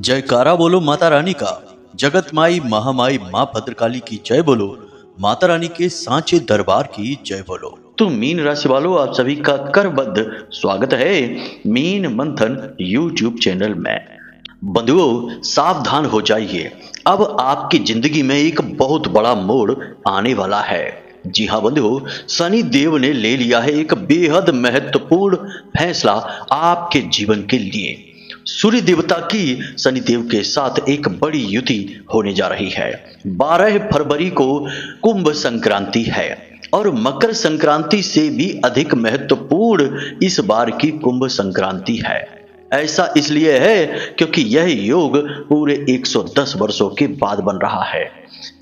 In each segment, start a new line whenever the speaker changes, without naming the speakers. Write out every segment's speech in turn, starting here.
जयकारा बोलो माता रानी का। जगत माई महामाई माँ भद्रकाली की जय बोलो। माता रानी के सांचे दरबार की जय बोलो। तो मीन राशि वालों, आप सभी का करबद्ध स्वागत है मीन मंथन यूट्यूब चैनल में। बंधुओं, सावधान हो जाइए, अब आपकी जिंदगी में एक बहुत बड़ा मोड़ आने वाला है। जी हाँ बंधुओं, शनि देव ने ले लिया है एक बेहद महत्वपूर्ण फैसला आपके जीवन के लिए। सूर्य देवता की शनि देव के साथ एक बड़ी युति होने जा रही है। 12 फरवरी को कुंभ संक्रांति है और मकर संक्रांति से भी अधिक महत्वपूर्ण इस बार की कुंभ संक्रांति है। ऐसा इसलिए है क्योंकि यह योग पूरे 110 वर्षों के बाद बन रहा है।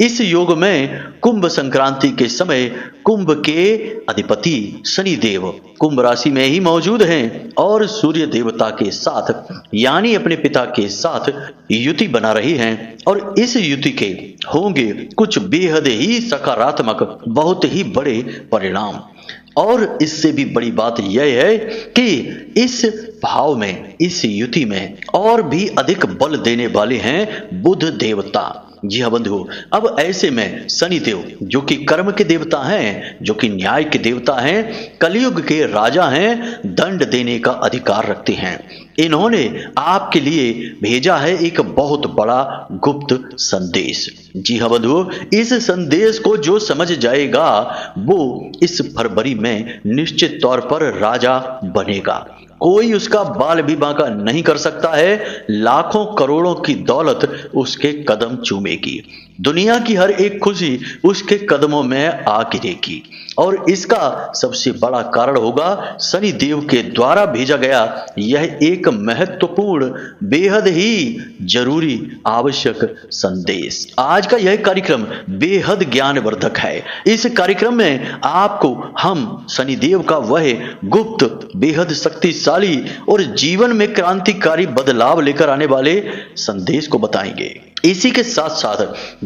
इस योग में कुंभ संक्रांति के समय कुंभ के अधिपति शनि देव कुंभ राशि में ही मौजूद हैं और सूर्य देवता के साथ यानी अपने पिता के साथ युति बना रही हैं और इस युति के होंगे कुछ बेहद ही सकारात्मक, बहुत ही बड़े परिणाम। और इससे भी बड़ी बात यह है कि इस भाव में, इस युति में और भी अधिक बल देने वाले हैं बुध देवता। जी हाँ बंधुओं, अब ऐसे में शनि देव जो कि कर्म के देवता हैं, जो कि न्याय के देवता हैं, कलयुग के राजा हैं, दंड देने का अधिकार रखते हैं। इन्होंने आपके लिए भेजा है एक बहुत बड़ा गुप्त संदेश। जी हाँ बंधुओं, इस संदेश को जो समझ जाएगा वो इस फरवरी में निश्चित तौर पर राजा बनेगा। कोई उसका बाल भी बांका नहीं कर सकता है। लाखों करोड़ों की दौलत उसके कदम चूमेगी। दुनिया की हर एक खुशी उसके कदमों में आ गिरेगी और इसका सबसे बड़ा कारण होगा शनि देव के द्वारा भेजा गया यह एक महत्वपूर्ण, बेहद ही जरूरी, आवश्यक संदेश। आज का यह कार्यक्रम बेहद ज्ञानवर्धक है। इस कार्यक्रम में आपको हम शनि देव का वह गुप्त, बेहद शक्तिशाली और जीवन में क्रांतिकारी बदलाव लेकर आने वाले संदेश को बताएंगे। इसी के साथ साथ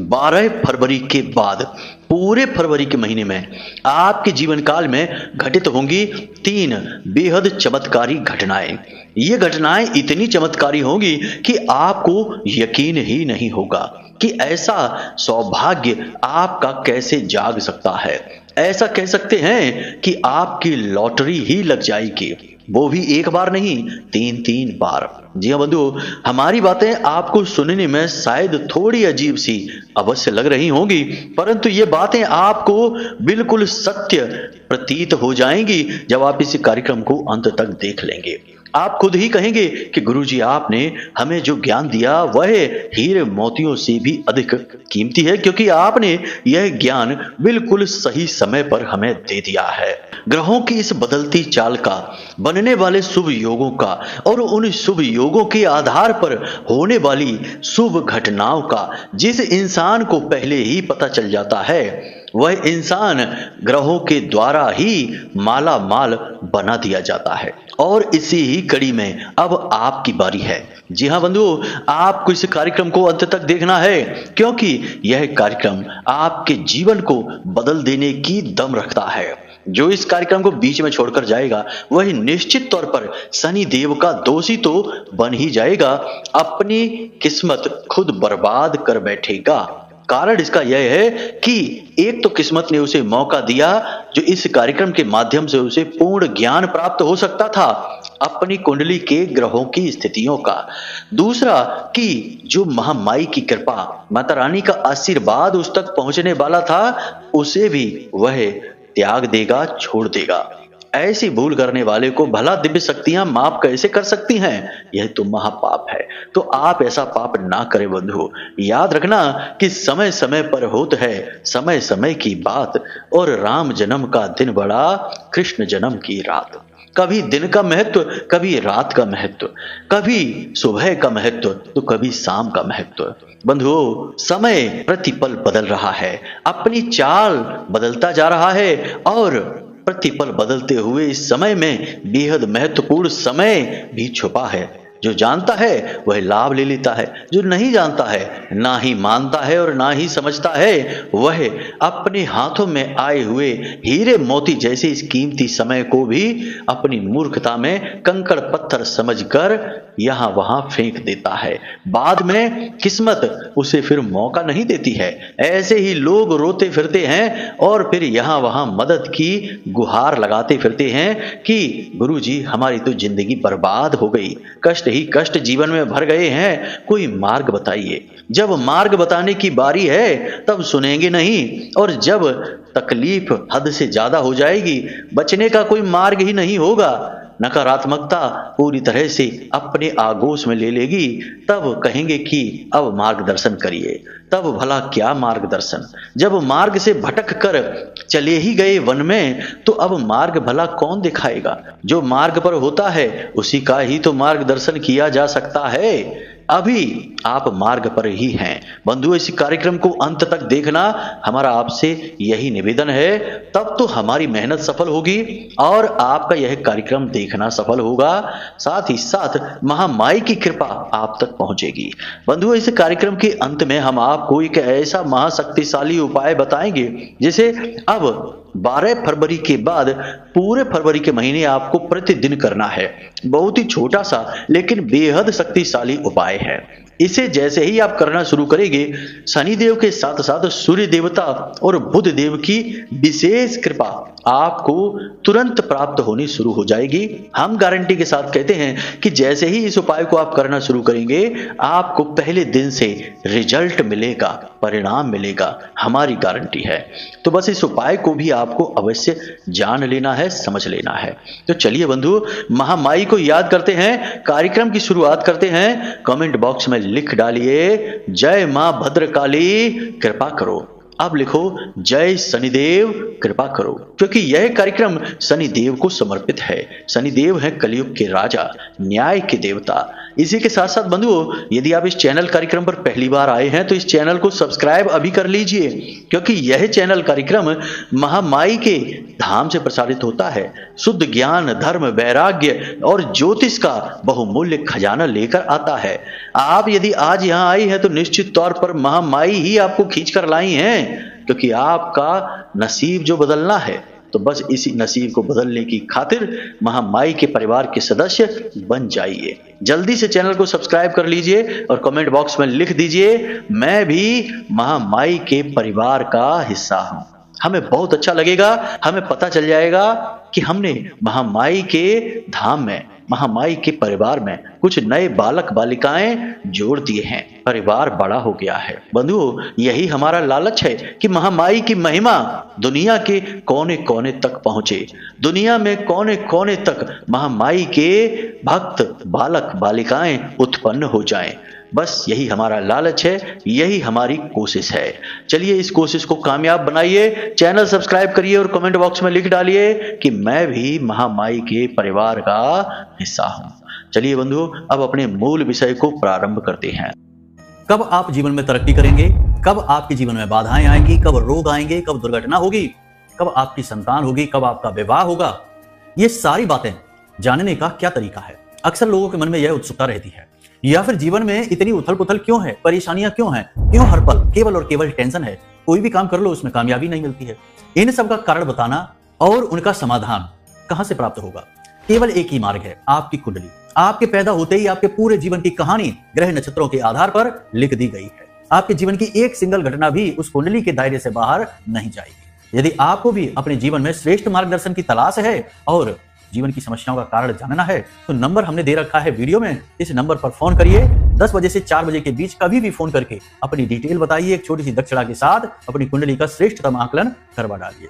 12 फरवरी के बाद पूरे फरवरी के महीने में आपके जीवन काल में घटित होंगी 3 बेहद चमत्कारी घटनाएं। ये घटनाएं इतनी चमत्कारी होंगी कि आपको यकीन ही नहीं होगा कि ऐसा सौभाग्य आपका कैसे जाग सकता है। ऐसा कह सकते हैं कि आपकी लॉटरी ही लग जाएगी, वो भी एक बार नहीं, 3 बार। जी हाँ बंधुओं, हमारी बातें आपको सुनने में शायद थोड़ी अजीब सी अवश्य लग रही होंगी, परंतु ये बातें आपको बिल्कुल सत्य प्रतीत हो जाएंगी जब आप इस कार्यक्रम को अंत तक देख लेंगे। आप खुद ही कहेंगे कि गुरुजी, आपने हमें जो ज्ञान दिया वह हीरे मोतियों से भी अधिक कीमती है, क्योंकि आपने यह ज्ञान बिल्कुल सही समय पर हमें दे दिया है। ग्रहों की इस बदलती चाल का, बनने वाले शुभ योगों का और उन शुभ योगों के आधार पर होने वाली शुभ घटनाओं का जिस इंसान को पहले ही पता चल जाता है, वह इंसान ग्रहों के द्वारा ही माला माल बना दिया जाता है। और इसी ही कड़ी में अब आपकी बारी है। जी हाँ बंधुओं, आपको इस कार्यक्रम को अंत तक देखना है, क्योंकि यह कार्यक्रम आपके जीवन को बदल देने की दम रखता है। जो इस कार्यक्रम को बीच में छोड़कर जाएगा वह निश्चित तौर पर शनि देव का दोषी तो बन ही जाएगा, अपनी किस्मत खुद बर्बाद कर बैठेगा। कारण इसका यह है कि एक तो किस्मत ने उसे मौका दिया जो इस कार्यक्रम के माध्यम से उसे पूर्ण ज्ञान प्राप्त हो सकता था अपनी कुंडली के ग्रहों की स्थितियों का। दूसरा कि जो महामाई की कृपा, माता रानी का आशीर्वाद उस तक पहुंचने वाला था, उसे भी वह त्याग देगा, छोड़ देगा। ऐसी भूल करने वाले को भला दिव्य शक्तियां माफ कैसे कर सकती हैं? यह तो महापाप है। तो आप ऐसा पाप ना करें बंधु। याद रखना कि समय समय पर होता है समय समय की बात, और राम जन्म का दिन बड़ा, कृष्ण जन्म की रात। कभी दिन का महत्व, कभी रात का महत्व, कभी सुबह का महत्व तो कभी शाम का महत्व। बंधुओं, समय प्रतिपल बदल रहा है, अपनी चाल बदलता जा रहा है और प्रतिपल बदलते हुए इस समय में बेहद महत्वपूर्ण समय भी छुपा है। जो जानता है वह लाभ ले लेता है, जो नहीं जानता है, ना ही मानता है और ना ही समझता है, वह अपने हाथों में आए हुए हीरे मोती जैसे इस कीमती समय को भी अपनी मूर्खता में कंकड़ पत्थर समझकर यहां वहां फेंक देता है। बाद में किस्मत उसे फिर मौका नहीं देती है। ऐसे ही लोग रोते फिरते हैं और फिर यहां वहां मदद की गुहार लगाते फिरते हैं कि गुरुजी हमारी तो जिंदगी बर्बाद हो गई, कष्ट ही कष्ट जीवन में भर गए हैं, कोई मार्ग बताइए। जब मार्ग बताने की बारी है तब सुनेंगे नहीं, और जब तकलीफ हद से ज्यादा हो जाएगी, बचने का कोई मार्ग ही नहीं होगा, नकारात्मकता पूरी तरह से अपने आगोश में ले लेगी, तब कहेंगे कि अब मार्गदर्शन करिए। तब भला क्या मार्गदर्शन, जब मार्ग से भटक कर चले ही गए वन में, तो अब मार्ग भला कौन दिखाएगा। जो मार्ग पर होता है उसी का ही तो मार्गदर्शन किया जा सकता है। अभी आप मार्ग पर ही हैं। बंधुओं, इस कार्यक्रम को अंत तक देखना हमारा आपसे यही निवेदन है, तब तो हमारी मेहनत सफल होगी और आपका यह कार्यक्रम देखना सफल होगा। साथ ही साथ महामाई की कृपा आप तक पहुंचेगी। बंधुओं, इस कार्यक्रम के अंत में हम आपको एक ऐसा महाशक्तिशाली उपाय बताएंगे जिसे अब 12 फरवरी के बाद पूरे फरवरी के महीने आपको प्रतिदिन करना है। बहुत ही छोटा सा लेकिन बेहद शक्तिशाली उपाय है। इसे जैसे ही आप करना शुरू करेंगे, शनिदेव के साथ साथ सूर्य देवता और बुध देव की विशेष कृपा आपको तुरंत प्राप्त होनी शुरू हो जाएगी। हम गारंटी के साथ कहते हैं कि जैसे ही इस उपाय को आप करना शुरू करेंगे, आपको पहले दिन से रिजल्ट मिलेगा, परिणाम मिलेगा, हमारी गारंटी है। तो बस इस उपाय को भी आपको अवश्य जान लेना है, समझ लेना है। तो चलिए बंधु, महामाई को याद करते हैं, कार्यक्रम की शुरुआत करते हैं। कमेंट बॉक्स में लिख डालिए, जय मां भद्रकाली कृपा करो। अब लिखो, जय शनिदेव कृपा करो, क्योंकि यह कार्यक्रम शनिदेव को समर्पित है। शनिदेव है कलयुग के राजा, न्याय के देवता। इसी के साथ साथ बंधुओं, यदि आप इस चैनल कार्यक्रम पर पहली बार आए हैं तो इस चैनल को सब्सक्राइब अभी कर लीजिए, क्योंकि यह चैनल कार्यक्रम महामाई के धाम से प्रसारित होता है। शुद्ध ज्ञान, धर्म, वैराग्य और ज्योतिष का बहुमूल्य खजाना लेकर आता है। आप यदि आज यहाँ आई है तो निश्चित तौर पर महामाई ही आपको खींच कर लाई हैं, क्योंकि आपका नसीब जो बदलना है, तो बस इसी नसीब को बदलने की खातिर महामाई के परिवार के सदस्य बन जाइए। जल्दी से चैनल को सब्सक्राइब कर लीजिए और कमेंट बॉक्स में लिख दीजिए, मैं भी महामाई के परिवार का हिस्सा हूं। हमें बहुत अच्छा लगेगा, हमें पता चल जाएगा कि हमने महामाई के धाम में, महामाई के परिवार में कुछ नए बालक बालिकाएं जोड़ दिए हैं, परिवार बड़ा हो गया है। बंधुओं, यही हमारा लालच है कि महामाई की महिमा दुनिया के कोने कोने तक पहुंचे, दुनिया में कोने कोने तक महामाई के भक्त बालक बालिकाएं उत्पन्न हो जाएं। बस यही हमारा लालच है, यही हमारी कोशिश है। चलिए इस कोशिश को कामयाब बनाइए। चैनल सब्सक्राइब करिए और कमेंट बॉक्स में लिख डालिए कि मैं भी महामाई के परिवार का हिस्सा हूं। चलिए बंधुओं, अब अपने मूल विषय को प्रारंभ करते हैं।
कब आप जीवन में तरक्की करेंगे, कब आपके जीवन में बाधाएं आएंगी, कब रोग आएंगे, कब दुर्घटना होगी, कब आपकी संतान होगी, कब आपका विवाह होगा, ये सारी बातें जानने का क्या तरीका है। अक्सर लोगों के मन में यह उत्सुकता रहती है, या फिर जीवन में इतनी उथल पुथल क्यों है, परेशानियां क्यों हैं, क्यों हर पल केवल और केवल टेंशन है, कोई भी काम कर लो उसमें कामयाबी नहीं मिलती है। इन सब का कारण बताना और उनका समाधान कहां से प्राप्त होगा, केवल एक ही मार्ग है, आपकी कुंडली। आपके पैदा होते ही आपके पूरे जीवन की कहानी ग्रह नक्षत्रों के आधार पर लिख दी गई है। आपके जीवन की एक सिंगल घटना भी उस कुंडली के दायरे से बाहर नहीं जाएगी। यदि आपको भी अपने जीवन में श्रेष्ठ मार्गदर्शन की तलाश है और जीवन की समस्याओं का कारण जानना है, तो नंबर हमने दे रखा है वीडियो में। इस नंबर पर फोन करिए। 10 बजे से 4 बजे के बीच कभी भी फोन करके अपनी डिटेल बताइए। एक छोटी सी दक्षिणा के साथ अपनी कुंडली का श्रेष्ठतम आकलन करवा डालिए।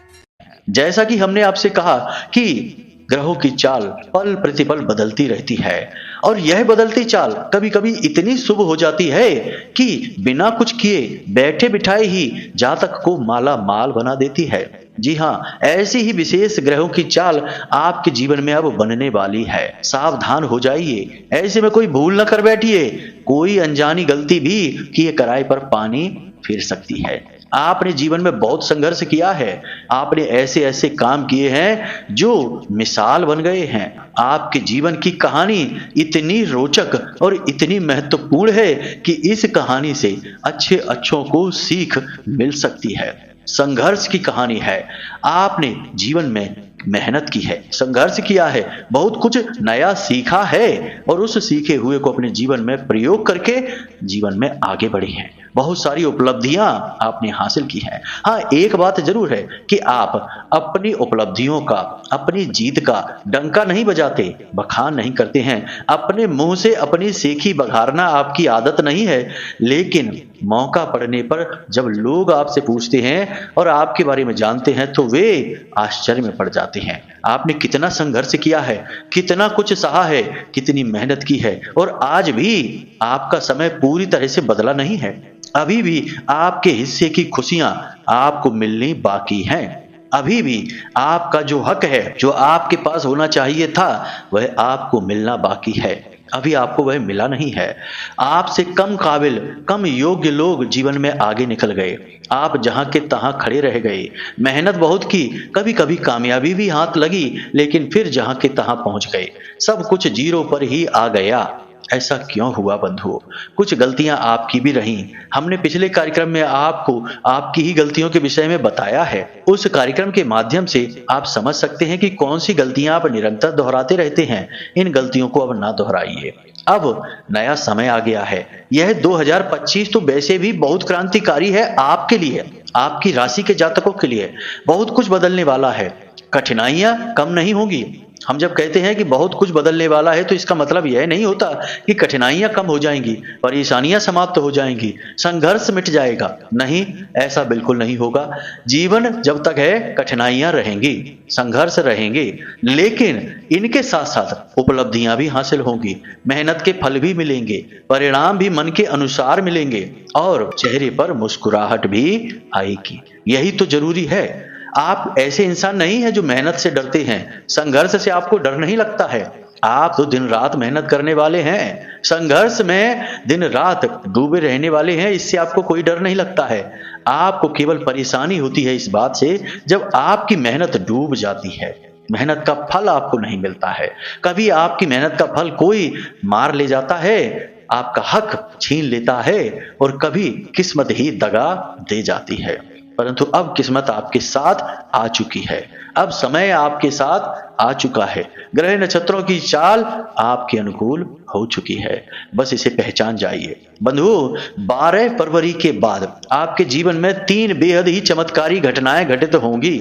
जैसा कि हमने आपसे कहा कि ग्रहों की चाल पल प्रतिपल बदलती रहती है, और यह बदलती चाल कभी कभी इतनी शुभ हो जाती है कि बिना कुछ किए बैठे बिठाए ही जातक को माला माल बना देती है। जी हाँ, ऐसी ही विशेष ग्रहों की चाल आपके जीवन में अब बनने वाली है। सावधान हो जाइए, ऐसे में कोई भूल न कर बैठिए। कोई अनजानी गलती भी किए कराए पर पानी फिर सकती है। आपने जीवन में बहुत संघर्ष किया है। आपने ऐसे ऐसे काम किए हैं जो मिसाल बन गए हैं। आपके जीवन की कहानी इतनी रोचक और इतनी महत्वपूर्ण है कि इस कहानी से अच्छे अच्छों को सीख मिल सकती है। संघर्ष की कहानी है। आपने जीवन में मेहनत की है, संघर्ष किया है, बहुत कुछ नया सीखा है और उस सीखे हुए को अपने जीवन में प्रयोग करके जीवन में आगे बढ़े हैं। बहुत सारी उपलब्धियां आपने हासिल की हैं। हाँ, एक बात जरूर है कि आप अपनी उपलब्धियों का, अपनी जीत का डंका नहीं बजाते, बखान नहीं करते हैं। अपने मुंह से अपनी सेखी बघारना आपकी आदत नहीं है, लेकिन मौका पड़ने पर जब लोग आपसे पूछते हैं और आपके बारे में जानते हैं तो वे आश्चर्य में पड़ जाते हैं। आपने कितना संघर्ष किया है, कितना कुछ सहा है, कितनी मेहनत की है और आज भी आपका समय पूरी तरह से बदला नहीं है। अभी भी आपके हिस्से की खुशियां आपको मिलनी बाकी हैं। अभी भी आपका जो हक है, जो आपके पास होना चाहिए था, वह आपको मिलना बाकी है। अभी आपको वह मिला नहीं है। आपसे कम काबिल, कम योग्य लोग जीवन में आगे निकल गए। आप जहां के तहां खड़े रह गए। मेहनत बहुत की, कभी कभी कामयाबी भी हाथ लगी, लेकिन फिर जहां के तहां पहुंच गए। सब कुछ जीरो पर ही आ गया। ऐसा क्यों हुआ बंधुओं? कुछ गलतियां आपकी भी रहीं। हमने पिछले कार्यक्रम में आपको आपकी ही गलतियों के विषय में बताया है। उस कार्यक्रम के माध्यम से आप समझ सकते हैं कि कौन सी गलतियां आप निरंतर दोहराते रहते हैं। इन गलतियों को अब ना दोहराइए। अब नया समय आ गया है। यह 2025 तो वैसे भी बहुत क्रांतिकारी है आपके लिए, आपकी राशि के जातकों के लिए। बहुत कुछ बदलने वाला है। कठिनाइयां कम नहीं होंगी। हम जब कहते हैं कि बहुत कुछ बदलने वाला है तो इसका मतलब यह नहीं होता कि कठिनाइयां कम हो जाएंगी, परेशानियां समाप्त हो जाएंगी, संघर्ष मिट जाएगा। नहीं, ऐसा बिल्कुल नहीं होगा। जीवन जब तक है कठिनाइयां रहेंगी, संघर्ष रहेंगे, लेकिन इनके साथ साथ उपलब्धियां भी हासिल होंगी, मेहनत के फल भी मिलेंगे, परिणाम भी मन के अनुसार मिलेंगे और चेहरे पर मुस्कुराहट भी आएगी। यही तो जरूरी है। आप ऐसे इंसान नहीं हैं जो मेहनत से डरते हैं, संघर्ष से आपको डर नहीं लगता है। आप तो दिन रात मेहनत करने वाले हैं, संघर्ष में दिन रात डूबे रहने वाले हैं, इससे आपको कोई डर नहीं लगता है। आपको केवल परेशानी होती है इस बात से जब आपकी मेहनत डूब जाती है, मेहनत का फल आपको नहीं मिलता है। कभी आपकी मेहनत का फल कोई मार ले जाता है, आपका हक छीन लेता है और कभी किस्मत ही दगा दे जाती है। परंतु अब किस्मत आपके साथ आ चुकी है। अब समय आपके साथ आ चुका है। ग्रह नक्षत्रों की चाल आपके अनुकूल हो चुकी है। बस इसे पहचान जाइए। बंधुओं, 12 फरवरी के बाद आपके जीवन में 3 बेहद ही चमत्कारी घटनाएं घटित होंगी।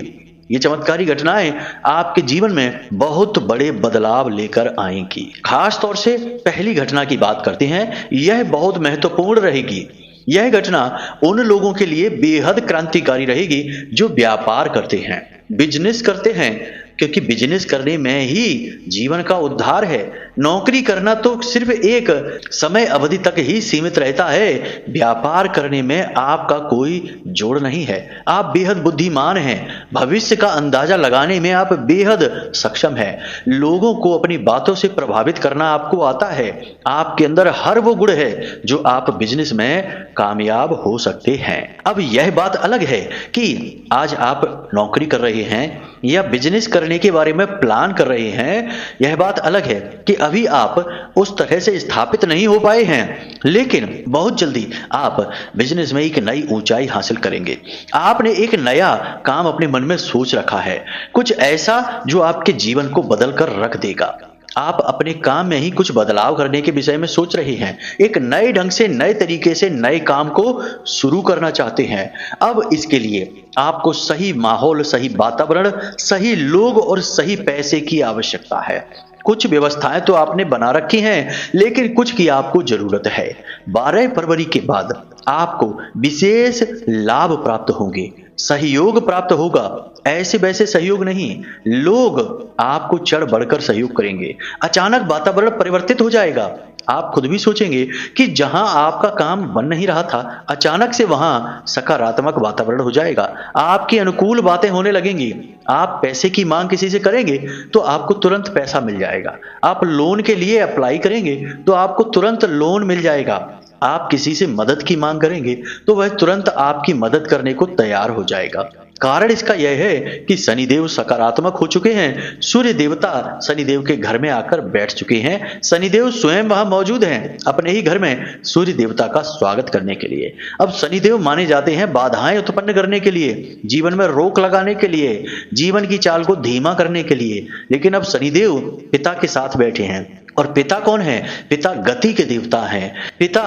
ये चमत्कारी घटनाएं आपके जीवन में बहुत बड़े बदलाव लेकर आएंगी। खास तौर से पहली घटना की बात करते हैं। यह बहुत महत्वपूर्ण रहेगी। यह घटना उन लोगों के लिए बेहद क्रांतिकारी रहेगी जो व्यापार करते हैं, बिजनेस करते हैं, क्योंकि बिजनेस करने में ही जीवन का उद्धार है। नौकरी करना तो सिर्फ एक समय अवधि तक ही सीमित रहता है। व्यापार करने में आपका कोई जोड़ नहीं है। आप बेहद बुद्धिमान हैं। भविष्य का अंदाजा लगाने में आप बेहद सक्षम हैं। लोगों को अपनी बातों से प्रभावित करना आपको आता है। आपके अंदर हर वो गुण है जो आप बिजनेस में कामयाब हो सकते हैं। अब यह बात अलग है कि आज आप नौकरी कर रहे हैं या बिजनेस करने के बारे में प्लान कर रहे हैं। यह बात अलग है कि अभी आप उस तरह से स्थापित नहीं हो पाए हैं, लेकिन बहुत जल्दी आप बिजनेस में एक नई ऊंचाई हासिल करेंगे। आपने एक नया काम अपने मन में सोच रखा है, कुछ ऐसा जो आपके जीवन को बदल कर रख देगा। आप अपने काम में ही कुछ बदलाव करने के विषय में सोच रहे हैं। एक नए ढंग से, नए तरीके से नए काम को शुरू करना चाहते हैं। अब इसके लिए आपको सही माहौल, सही वातावरण, सही लोग और सही पैसे की आवश्यकता है। कुछ व्यवस्थाएं तो आपने बना रखी हैं, लेकिन कुछ की आपको जरूरत है। 12 फरवरी के बाद आपको विशेष लाभ प्राप्त होंगे, सहयोग प्राप्त होगा। ऐसे वैसे सहयोग नहीं, लोग आपको चढ़ बढ़कर सहयोग करेंगे। अचानक वातावरण परिवर्तित हो जाएगा। आप खुद भी सोचेंगे कि जहां आपका काम बन नहीं रहा था, अचानक से वहां सकारात्मक वातावरण हो जाएगा। आपके अनुकूल बातें होने लगेंगी। आप पैसे की मांग किसी से करेंगे तो आपको तुरंत पैसा मिल जाएगा। आप लोन के लिए अप्लाई करेंगे तो आपको तुरंत लोन मिल जाएगा। आप किसी से मदद की मांग करेंगे तो वह तुरंत आपकी मदद करने को तैयार हो जाएगा। कारण इसका यह है कि शनिदेव सकारात्मक हो चुके हैं। सूर्य देवता शनिदेव के घर में आकर बैठ चुके हैं। शनिदेव स्वयं वहां मौजूद हैं अपने ही घर में सूर्य देवता का स्वागत करने के लिए। अब शनिदेव माने जाते हैं बाधाएं उत्पन्न करने के लिए, जीवन में रोक लगाने के लिए, जीवन की चाल को धीमा करने के लिए। लेकिन अब शनिदेव पिता के साथ बैठे हैं। और पिता कौन है? पिता गति के देवता हैं, पिता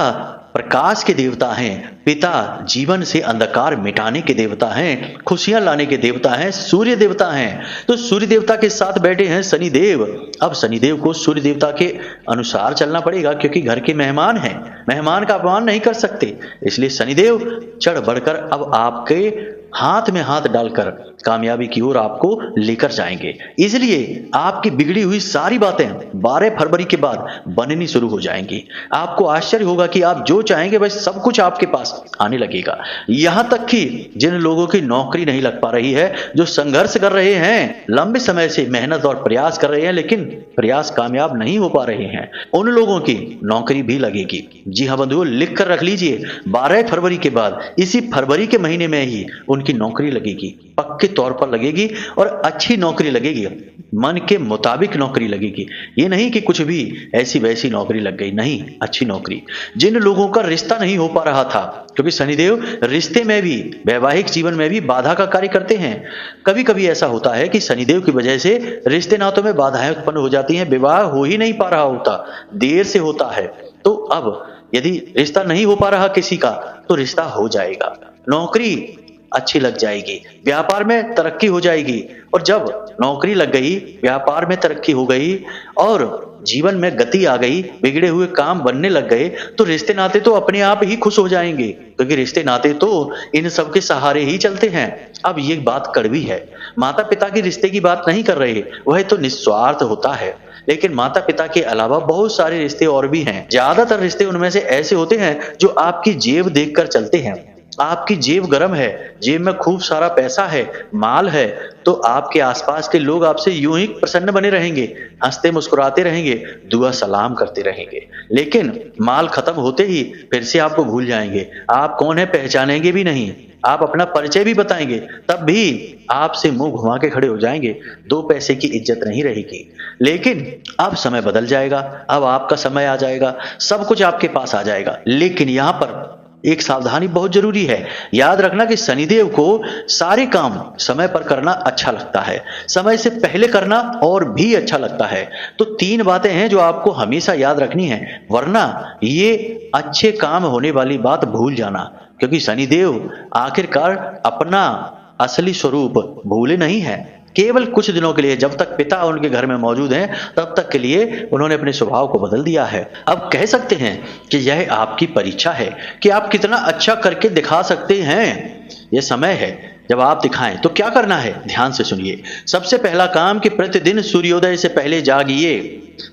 प्रकाश के देवता हैं, पिता जीवन से अंधकार मिटाने के देवता हैं, खुशियां लाने के देवता हैं, सूर्य देवता हैं। तो सूर्य देवता के साथ बैठे हैं शनिदेव। अब शनिदेव को सूर्य देवता के अनुसार चलना पड़ेगा, क्योंकि घर के मेहमान हैं, मेहमान का अपमान नहीं कर सकते। इसलिए शनिदेव चढ़ बढ़कर अब आपके हाथ में हाथ डालकर कामयाबी की ओर आपको लेकर जाएंगे। इसलिए आपकी बिगड़ी हुई सारी बातें 12 फरवरी के बाद बननी शुरू हो जाएंगी। आपको आश्चर्य होगा कि आप जो चाहेंगे वह सब कुछ आपके पास आने लगेगा। यहां तक कि जिन लोगों की नौकरी नहीं लग पा रही है, जो संघर्ष कर रहे हैं, लंबे समय से मेहनत और प्रयास कर रहे हैं लेकिन प्रयास कामयाब नहीं हो पा रहे हैं, उन लोगों की नौकरी भी लगेगी। जी हाँ बंधुओं, लिख कर रख लीजिए, 12 फरवरी के बाद, इसी फरवरी के महीने में ही उनकी नौकरी लगेगी, पक्के तौर पर लगेगी और अच्छी नौकरी लगेगी, मन के मुताबिक नौकरी लगेगी। ये नहीं कि कुछ भी ऐसी वैसी नौकरी लग गई, नहीं, अच्छी नौकरी। जिन लोगों का रिश्ता नहीं हो पा रहा था, क्योंकि शनिदेव रिश्ते में भी, वैवाहिक जीवन में भी बाधा का कार्य करते हैं। कभी कभी ऐसा होता है कि शनिदेव की वजह से रिश्ते नातों में बाधाएं उत्पन्न हो जाती हैं, विवाह हो ही नहीं पा रहा होता, देर से होता है। तो अब यदि रिश्ता नहीं हो पा रहा किसी का, तो रिश्ता हो जाएगा, नौकरी अच्छी लग जाएगी, व्यापार में तरक्की हो जाएगी। और जब नौकरी लग गई, व्यापार में तरक्की हो गई और जीवन में गति आ गई, बिगड़े हुए काम बनने लग गए, तो रिश्ते नाते तो अपने आप ही खुश हो जाएंगे, क्योंकि रिश्ते नाते तो इन सब के सहारे ही चलते हैं। अब ये बात कड़वी है, माता पिता के रिश्ते की बात नहीं कर रहे, वह तो निस्वार्थ होता है। लेकिन माता पिता के अलावा बहुत सारे रिश्ते और भी हैं। ज्यादातर रिश्ते उनमें से ऐसे होते हैं जो आपकी जेब देखकर चलते हैं। आपकी जेब गर्म है, जेब में खूब सारा पैसा है, माल है, तो आपके आसपास के लोग आपसे यूं ही प्रसन्न बने रहेंगे, हंसते मुस्कुराते रहेंगे, दुआ सलाम करते रहेंगे। लेकिन माल खत्म होते ही फिर से आपको भूल जाएंगे, आप कौन है पहचानेंगे भी नहीं। आप अपना परिचय भी बताएंगे, तब भी आपसे मुंह घुमा के खड़े हो जाएंगे, 2 पैसे की इज्जत नहीं रहेगी। लेकिन अब समय बदल जाएगा, अब आपका समय आ जाएगा, सब कुछ आपके पास आ जाएगा। लेकिन यहां पर एक सावधानी बहुत जरूरी है। याद रखना कि शनिदेव को सारे काम समय पर करना अच्छा लगता है, समय से पहले करना और भी अच्छा लगता है। तो 3 बातें हैं जो आपको हमेशा याद रखनी है, वरना ये अच्छे काम होने वाली बात भूल जाना, क्योंकि शनिदेव आखिरकार अपना असली स्वरूप भूले नहीं है। केवल कुछ दिनों के लिए, जब तक पिता उनके घर में मौजूद हैं, तब तक के लिए उन्होंने अपने स्वभाव को बदल दिया है। अब कह सकते हैं कि यह आपकी परीक्षा है कि आप कितना अच्छा करके दिखा सकते हैं। यह समय है जब आप दिखाएं। तो क्या करना है, ध्यान से सुनिए। सबसे पहला काम कि प्रतिदिन सूर्योदय से पहले जागिए,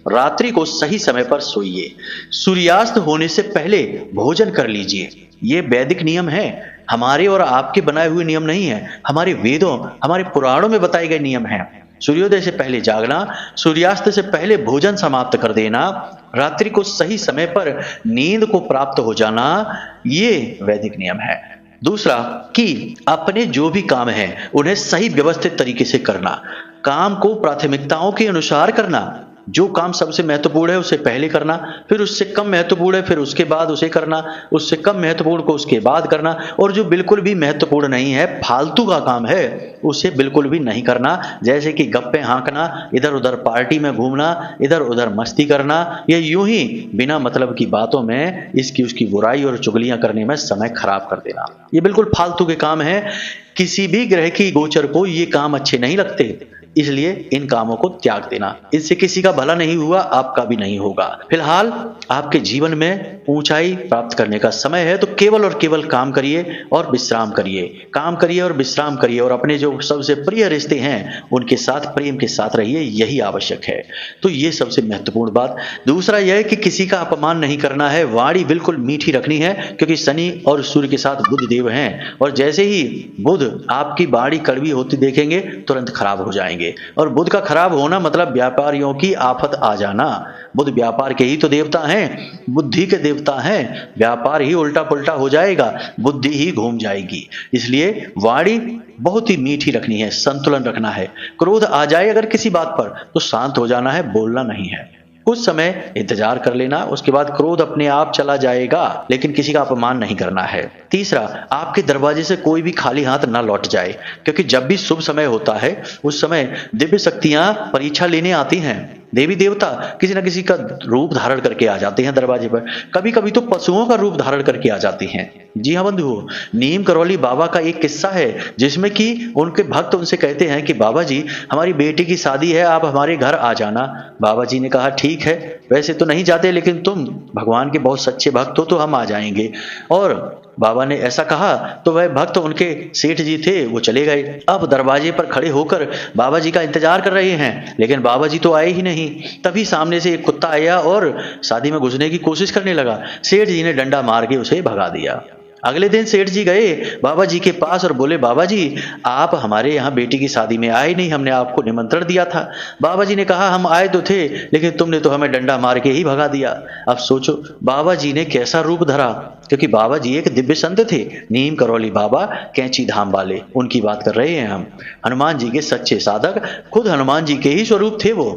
रात्रि को सही समय पर सोइए, सूर्यास्त होने से पहले भोजन कर लीजिए। ये वैदिक नियम है, हमारे और आपके बनाए हुए नियम नहीं है, हमारे वेदों, हमारे पुराणों में बताए गए नियम हैं। सूर्योदय से पहले जागना, सूर्यास्त से पहले भोजन समाप्त कर देना, रात्रि को सही समय पर नींद को प्राप्त हो जाना, ये वैदिक नियम है। दूसरा कि अपने जो भी काम हैं उन्हें सही व्यवस्थित तरीके से करना, काम को प्राथमिकताओं के अनुसार करना। जो काम सबसे महत्वपूर्ण है उसे पहले करना, फिर उससे कम महत्वपूर्ण है फिर उसके बाद उसे करना, उससे कम महत्वपूर्ण को उसके बाद करना, और जो बिल्कुल भी महत्वपूर्ण नहीं है, फालतू का काम है, उसे बिल्कुल भी नहीं करना। जैसे कि गप्पे हाँकना, इधर उधर पार्टी में घूमना, इधर उधर मस्ती करना, या यूं ही बिना मतलब की बातों में इसकी उसकी बुराई और चुगलियां करने में समय खराब कर देना, ये बिल्कुल फालतू के काम है। किसी भी ग्रह की गोचर को ये काम अच्छे नहीं लगते, इसलिए इन कामों को त्याग देना। इससे किसी का भला नहीं हुआ, आपका भी नहीं होगा। फिलहाल आपके जीवन में ऊंचाई प्राप्त करने का समय है, तो केवल और केवल काम करिए और विश्राम करिए, काम करिए और विश्राम करिए, और अपने जो सबसे प्रिय रिश्ते हैं उनके साथ प्रेम के साथ रहिए, यही आवश्यक है। तो ये सबसे महत्वपूर्ण बात। दूसरा यह है कि किसी का अपमान नहीं करना है, वाणी बिल्कुल मीठी रखनी है, क्योंकि शनि और सूर्य के साथ बुध देव हैं, और जैसे ही बुध आपकी वाणी कड़वी होती देखेंगे तुरंत खराब हो जाएंगे। जाएंगे। और बुध का खराब होना मतलब व्यापारियों की आफत आ जाना। बुध व्यापार के ही तो देवता हैं, बुद्धि के देवता हैं। व्यापार ही उल्टा पुल्टा हो जाएगा, बुद्धि ही घूम जाएगी। इसलिए वाणी बहुत ही मीठी रखनी है, संतुलन रखना है। क्रोध आ जाए अगर किसी बात पर तो शांत हो जाना है, बोलना नहीं है। कुछ समय इंतजार कर लेना, उसके बाद क्रोध अपने आप चला जाएगा, लेकिन किसी का अपमान नहीं करना है। तीसरा, आपके दरवाजे से कोई भी खाली हाथ ना लौट जाए, क्योंकि जब भी शुभ समय होता है उस समय दिव्य शक्तियां परीक्षा लेने आती हैं। देवी देवता किसी न किसी का रूप धारण करके आ जाते हैं दरवाजे पर, कभी कभी तो पशुओं का रूप धारण करके आ जाती हैं। जी हाँ बंधुओं, नीम करौली बाबा का एक किस्सा है जिसमें कि उनके भक्त उनसे कहते हैं कि बाबा जी हमारी बेटी की शादी है, आप हमारे घर आ जाना। बाबा जी ने कहा ठीक है, वैसे तो नहीं जाते लेकिन तुम भगवान के बहुत सच्चे भक्त हो तो हम आ जाएंगे। और बाबा ने ऐसा कहा तो वह भक्त उनके सेठ जी थे, वो चले गए। अब दरवाजे पर खड़े होकर बाबा जी का इंतजार कर रहे हैं, लेकिन बाबा जी तो आए ही नहीं। तभी सामने से एक कुत्ता आया और शादी में घुसने की कोशिश करने लगा। सेठ जी ने डंडा मार के उसे भगा दिया। अगले दिन सेठ जी गए बाबा जी के पास और बोले, बाबा जी आप हमारे यहाँ बेटी की शादी में आए नहीं, हमने आपको निमंत्रण दिया था। बाबा जी ने कहा हम आए तो थे, लेकिन तुमने तो हमें डंडा मार के ही भगा दिया। अब सोचो बाबा जी ने कैसा रूप धरा, क्योंकि बाबा जी एक दिव्य संत थे। नीम करौली बाबा कैंची धाम वाले, उनकी बात कर रहे हैं हम। हनुमान जी के सच्चे साधक, खुद हनुमान जी के ही स्वरूप थे वो।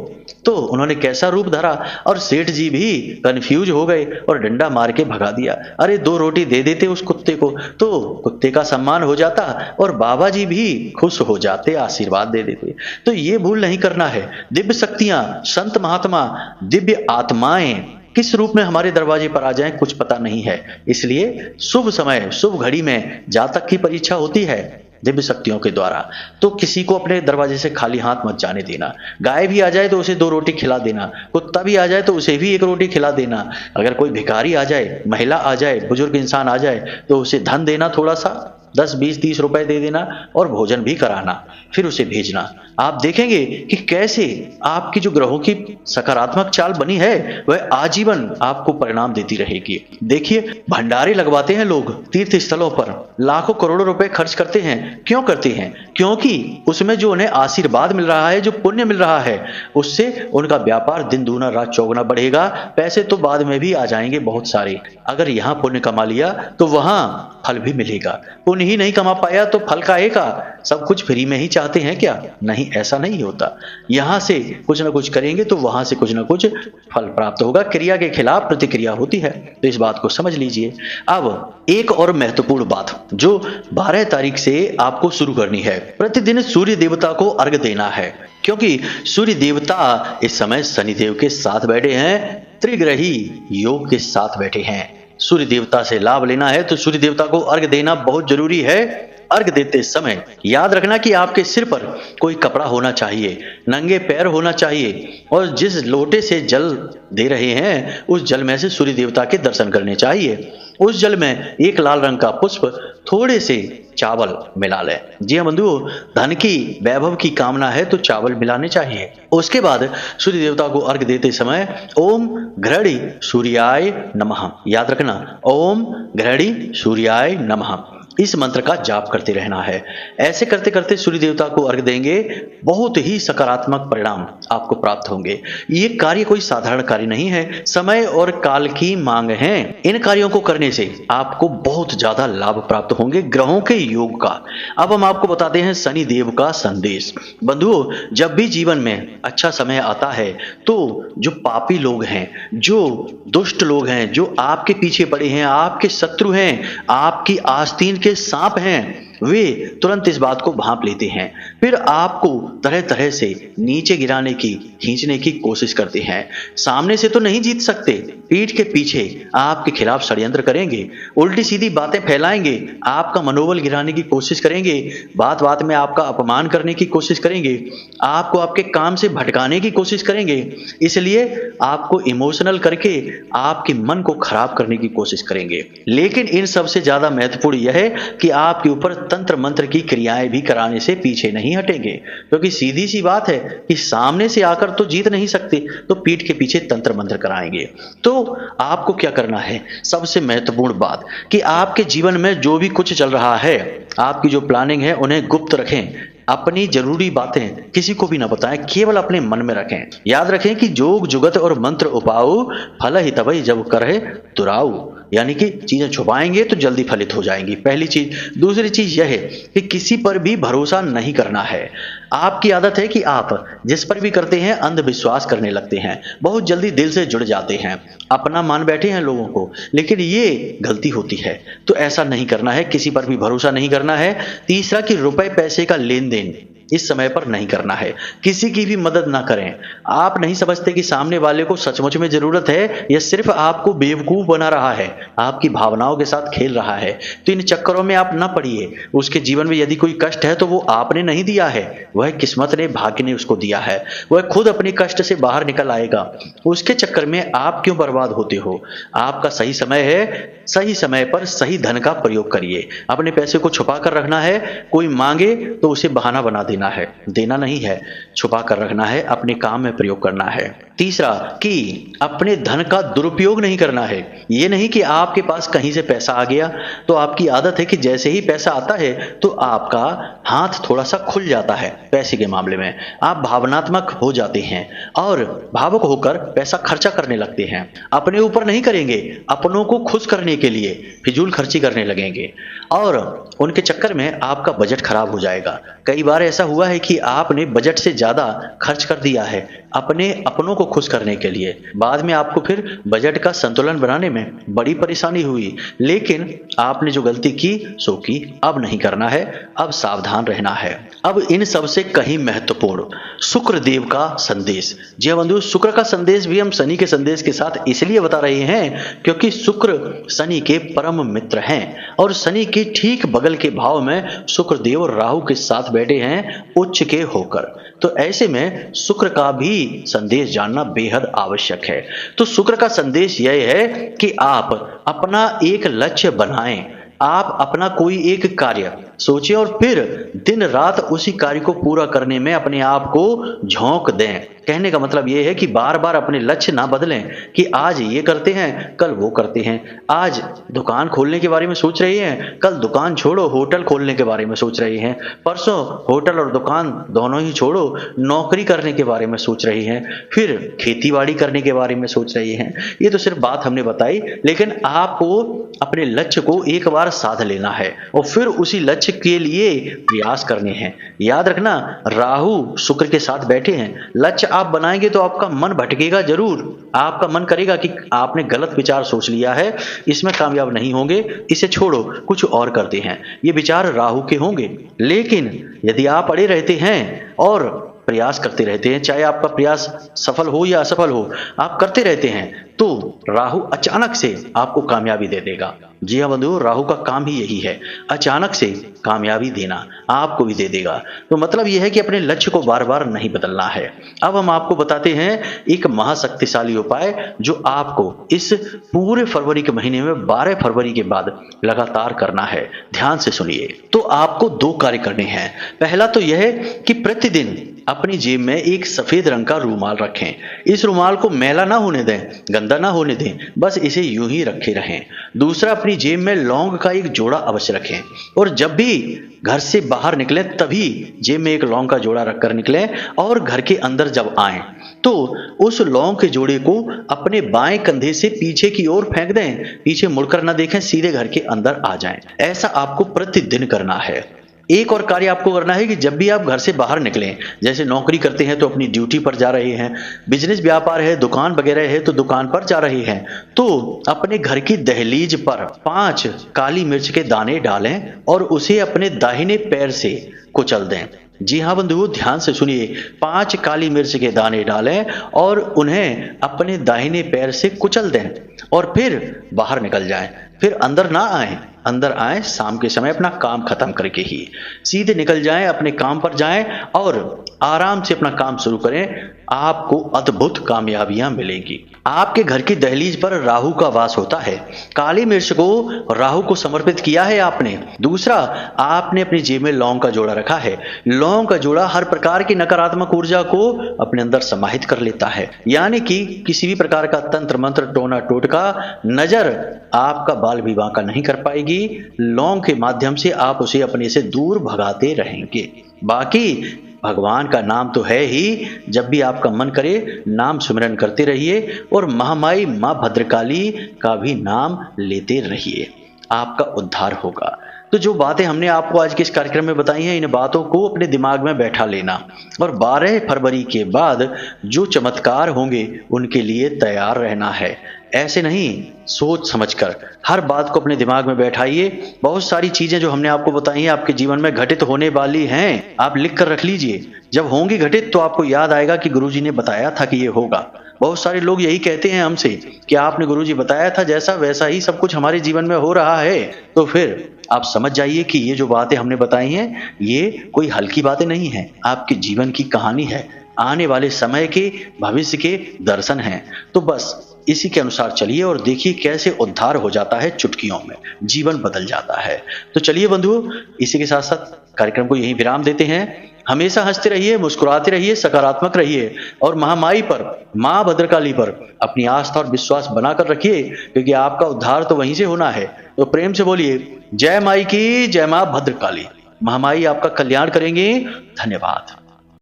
तो उन्होंने कैसा रूप धरा, और सेठ जी भी कंफ्यूज हो गए और डंडा मार के भगा दिया। अरे 2 रोटी दे देते उस कुत्ते को तो कुत्ते का सम्मान हो जाता और बाबा जी भी खुश हो जाते, आशीर्वाद दे देते। तो ये भूल नहीं करना है। दिव्य शक्तियां, संत महात्मा, दिव्य आत्माएं किस रूप में हमारे दरवाजे पर आ जाएं कुछ पता नहीं है। इसलिए शुभ समय शुभ घड़ी में जातक की परीक्षा होती है दिव्य शक्तियों के द्वारा। तो किसी को अपने दरवाजे से खाली हाथ मत जाने देना। गाय भी आ जाए तो उसे 2 रोटी खिला देना, कुत्ता भी आ जाए तो उसे भी 1 रोटी खिला देना। अगर कोई भिखारी आ जाए, महिला आ जाए, बुजुर्ग इंसान आ जाए तो उसे धन देना, थोड़ा सा 10, 20, 30 रुपए दे देना और भोजन भी कराना, फिर उसे भेजना। आप देखेंगे कि कैसे आपकी जो ग्रहों की सकारात्मक चाल बनी है वह आजीवन आपको परिणाम देती रहेगी। देखिए भंडारे लगवाते हैं लोग तीर्थ स्थलों पर, लाखों करोड़ों रुपए खर्च करते हैं। क्यों करते हैं? क्योंकि उसमें जो उन्हें आशीर्वाद मिल रहा है, जो पुण्य मिल रहा है, उससे उनका व्यापार दिन दूना रात चौगुना बढ़ेगा। पैसे तो बाद में भी आ जाएंगे बहुत सारे। अगर यहाँ पुण्य कमा लिया तो वहां फल भी मिलेगा। पुण्य ही नहीं कमा पाया तो फल काहेगा? सब कुछ फ्री में ही चाहते हैं क्या? नहीं, ऐसा नहीं होता। यहां से कुछ ना कुछ करेंगे तो वहां से कुछ ना कुछ फल प्राप्त होगा। क्रिया के खिलाफ प्रतिक्रिया होती है, तो इस बात को समझ लीजिए। अब एक और महत्वपूर्ण बात जो 12 तारीख से आपको शुरू करनी है, प्रतिदिन सूर्य देवता को अर्घ देना है, क्योंकि सूर्य देवता इस समय शनिदेव के साथ बैठे हैं, त्रिग्रही योग के साथ बैठे हैं। सूर्य देवता से लाभ लेना है तो सूर्य देवता को अर्घ देना बहुत जरूरी है। अर्घ देते समय याद रखना कि आपके सिर पर कोई कपड़ा होना चाहिए, नंगे पैर होना चाहिए, और जिस लोटे से जल दे रहे हैं उस जल में से सूर्य देवता के दर्शन करने चाहिए। उस जल में एक लाल रंग का पुष्प, थोड़े से चावल मिला लें। जी हाँ बंधुओं, धन की वैभव की कामना है तो चावल मिलाने चाहिए। उसके बाद सूर्य देवता को अर्घ देते समय ओम घृणी सूर्याय नमः, याद रखना, ओम घृणी सूर्याय नमः, इस मंत्र का जाप करते रहना है। ऐसे करते करते सूर्य देवता को अर्घ देंगे, बहुत ही सकारात्मक परिणाम आपको प्राप्त होंगे। ये कार्य कोई साधारण कार्य नहीं है, समय और काल की मांग है। इन कार्यों को करने से आपको बहुत ज्यादा लाभ प्राप्त होंगे ग्रहों के योग का। अब हम आपको बताते हैं शनि देव का संदेश। बंधुओं, जब भी जीवन में अच्छा समय आता है तो जो पापी लोग हैं, जो दुष्ट लोग हैं, जो आपके पीछे पड़े हैं, आपके शत्रु हैं, आपकी आस्तीन के सांप हैं, वे तुरंत इस बात को भांप लेते हैं, फिर आपको तरह तरह से नीचे गिराने की, खींचने की कोशिश करते हैं। सामने से तो नहीं जीत सकते, पीठ के पीछे आपके खिलाफ षड्यंत्र करेंगे, उल्टी सीधी बातें फैलाएंगे, आपका मनोबल गिराने की कोशिश करेंगे, बात बात में आपका अपमान करने की कोशिश करेंगे, आपको आपके काम से भटकाने की कोशिश करेंगे। इसलिए आपको इमोशनल करके आपके मन को खराब करने की कोशिश करेंगे। लेकिन इन सबसे ज्यादा महत्वपूर्ण यह है कि आपके ऊपर तंत्र मंत्र की क्रियाएं भी कराने से पीछे नहीं हटेंगे, क्योंकि सीधी सी बात है कि सामने से आकर तो जीत नहीं सकते, तो पीठ के पीछे तंत्र मंत्र कराएंगे। तो आपको क्या करना है? सबसे महत्वपूर्ण बात कि आपके जीवन में जो भी कुछ चल रहा है आपकी जो प्लानिंग है उन्हें गुप्त रखें। अपनी जरूरी बातें किसी को भी ना बताएं, केवल अपने मन में रखें। याद रखें कि जोग जुगत और मंत्र उपाऊ फल ही तबई जब करे तुराऊ, यानी कि चीजें छुपाएंगे तो जल्दी फलित हो जाएंगी, पहली चीज। दूसरी चीज यह है कि किसी पर भी भरोसा नहीं करना है। आपकी आदत है कि आप जिस पर भी करते हैं अंधविश्वास करने लगते हैं, बहुत जल्दी दिल से जुड़ जाते हैं, अपना मान बैठे हैं लोगों को, लेकिन ये गलती होती है। तो ऐसा नहीं करना है, किसी पर भी भरोसा नहीं करना है। तीसरा कि रुपए पैसे का लेन देन इस समय पर नहीं करना है, किसी की भी मदद ना करें। आप नहीं समझते कि सामने वाले को सचमुच में जरूरत है या सिर्फ आपको बेवकूफ बना रहा है, आपकी भावनाओं के साथ खेल रहा है। तो इन चक्करों में आप ना पड़िए। उसके जीवन में यदि कोई कष्ट है तो वो आपने नहीं दिया है, वह किस्मत ने, भाग्य ने उसको दिया है। वह खुद अपने कष्ट से बाहर निकल आएगा। उसके चक्कर में आप क्यों बर्बाद होते हो? आपका सही समय है, सही समय पर सही धन का प्रयोग करिए। अपने पैसे को छुपा कर रखना है। कोई मांगे तो उसे बहाना बना देना है, देना नहीं है, छुपा कर रखना है, अपने काम में प्रयोग करना है। तीसरा कि अपने धन का दुरुपयोग नहीं करना है। यह नहीं कि आपके पास कहीं से पैसा आ गया तो आपकी आदत है कि जैसे ही पैसा आता है तो आपका हाथ थोड़ा सा खुल जाता है। पैसे के मामले में आप भावनात्मक हो जाते हैं और भावुक होकर पैसा खर्चा करने लगते हैं। अपने ऊपर नहीं करेंगे, अपनों को खुश करने के लिए फिजूल खर्ची करने लगेंगे और उनके चक्कर में आपका बजट खराब हो जाएगा। कई बार ऐसा हुआ है कि आपने बजट से ज्यादा खर्च कर दिया है अपने अपनों को खुश करने के लिए। बाद में आपको फिर बजट का संतुलन बनाने में बड़ी परेशानी हुई, लेकिन आपने जो गलती की सो की। अब नहीं करना है, अब सावधान रहना है। अब इन सबसे कहीं महत्वपूर्ण शुक्र देव का संदेश। जी हाँ बंधु, शुक्र का संदेश भी हम शनि के संदेश के साथ इसलिए बता रहे हैं क्योंकि शुक्र शनि के परम मित्र हैं और शनि के ठीक बगल के भाव में शुक्र देव और राहु के साथ बैठे हैं उच्च के होकर। तो ऐसे में शुक्र का भी संदेश जानना बेहद आवश्यक है। तो शुक्र का संदेश यह है कि आप अपना एक लक्ष्य बनाएं। आप अपना कोई एक कार्य सोचें और फिर दिन रात उसी कार्य को पूरा करने में अपने आप को झोंक दें। कहने का मतलब यह है कि बार बार अपने लक्ष्य ना बदलें कि आज ये करते हैं कल वो करते हैं। आज दुकान खोलने के बारे में सोच रहे हैं, कल दुकान छोड़ो होटल खोलने के बारे में सोच रहे हैं, परसों होटल और दुकान दोनों ही छोड़ो नौकरी करने के बारे में सोच रहे हैं, फिर खेतीबाड़ी करने के बारे में सोच रहे हैं। ये तो सिर्फ बात हमने बताई, लेकिन आपको अपने लक्ष्य को एक बार साध लेना है और फिर उसी लक्ष्य के लिए प्रयास करने हैं। याद रखना, राहु शुक्र के साथ बैठे हैं। लक्ष्य आप बनाएंगे तो आपका मन भटकेगा जरूर। आपका मन करेगा कि आपने गलत विचार सोच लिया है, इसमें कामयाब नहीं होंगे, इसे छोड़ो कुछ और करते हैं। ये विचार राहु के होंगे। लेकिन यदि आप अड़े रहते हैं और प्रयास करते रहते हैं, चाहे आपका प्रयास सफल हो या असफल हो, आप करते रहते हैं, तो राहु अचानक से आपको कामयाबी दे देगा। जी हाँ बंधुओं, राहु का काम ही यही है, अचानक से कामयाबी देना, आपको भी दे देगा। तो मतलब यह है कि अपने लक्ष्य को बार बार नहीं बदलना है। अब हम आपको बताते हैं एक महाशक्तिशाली उपाय जो आपको इस पूरे फरवरी के महीने में 12 फरवरी के बाद लगातार करना है। ध्यान से सुनिए। तो आपको 2 कार्य करने हैं। पहला तो यह है कि प्रतिदिन अपनी जेब में एक सफेद रंग का रूमाल रखें। इस रूमाल को मैला ना होने दें, गंदा ना होने दें, बस इसे यूं ही रखे रहें। दूसरा, अपनी जेब में लौंग का एक जोड़ा अवश्य रखें और जब भी घर से बाहर निकलें तभी जेब में एक लौंग का जोड़ा रखकर निकलें और घर के अंदर जब आएं तो उस लौंग के जोड़े को अपने बाएं कंधे से पीछे की ओर फेंक दें। पीछे मुड़कर ना देखें, सीधे घर के अंदर आ जाएं। ऐसा आपको प्रतिदिन करना है। एक और कार्य आपको करना है कि जब भी आप घर से बाहर निकलें, जैसे नौकरी करते हैं तो अपनी ड्यूटी पर जा रहे हैं, बिजनेस व्यापार है, दुकान वगैरह है तो दुकान पर जा रहे हैं, तो अपने घर की दहलीज पर 5 काली मिर्च के दाने डालें और उसे अपने दाहिने पैर से कुचल दें। जी हाँ बंधुओं, ध्यान से सुनिए। 5 काली मिर्च के दाने डालें और उन्हें अपने दाहिने पैर से कुचल दें और फिर बाहर निकल जाएं। फिर अंदर ना आएं, अंदर आएं शाम के समय अपना काम खत्म करके ही। सीधे निकल जाएं, अपने काम पर जाएं और आराम से अपना काम शुरू करें। आपको अद्भुत कामयाबियां मिलेंगी। आपके घर की दहलीज पर राहु का वास होता है। काली मिर्च को राहु को समर्पित किया है आपने। दूसरा, आपने अपनी जेब में लौंग का जोड़ा रखा है। लौंग का जोड़ा हर प्रकार की नकारात्मक ऊर्जा को अपने अंदर समाहित कर लेता है, यानी कि किसी भी प्रकार का तंत्र मंत्र टोना टोटका नजर आपका बाल विवाह का नहीं कर पाएगी। लौंग के माध्यम से आप उसे अपने से दूर भगाते रहेंगे। बाकी भगवान का नाम तो है ही, जब भी आपका मन करे नाम सुमिरन करते रहिए और महामाई मां भद्रकाली का भी नाम लेते रहिए, आपका उद्धार होगा। तो जो बातें हमने आपको आज के इस कार्यक्रम में बताई हैं, इन बातों को अपने दिमाग में बैठा लेना और 12 फरवरी के बाद जो चमत्कार होंगे उनके लिए तैयार रहना है। ऐसे नहीं, सोच समझकर हर बात को अपने दिमाग में बैठाइए। बहुत सारी चीजें जो हमने आपको बताई हैं आपके जीवन में घटित होने वाली हैं, आप लिख कर रख लीजिए। जब होंगी घटित तो आपको याद आएगा कि गुरुजी ने बताया था कि ये होगा। बहुत सारे लोग यही कहते हैं हमसे कि आपने गुरुजी बताया था, जैसा वैसा ही सब कुछ हमारे जीवन में हो रहा है। तो फिर आप समझ जाइए कि ये जो बातें हमने बताई हैं ये कोई हल्की बातें नहीं है, आपके जीवन की कहानी है, आने वाले समय के भविष्य के दर्शन हैं। तो बस इसी के अनुसार चलिए और देखिए कैसे उद्धार हो जाता है, चुटकियों में जीवन बदल जाता है। तो चलिए बंधुओं, इसी के साथ साथ कार्यक्रम को यहीं विराम देते हैं। हमेशा हंसते रहिए, मुस्कुराते रहिए, सकारात्मक रहिए और महामाई पर, मां भद्रकाली पर अपनी आस्था और विश्वास बनाकर रखिए, क्योंकि आपका उद्धार तो वहीं से होना है। तो प्रेम से बोलिए जय माई की, जय मां भद्रकाली। महामाई आपका कल्याण करेंगे। धन्यवाद।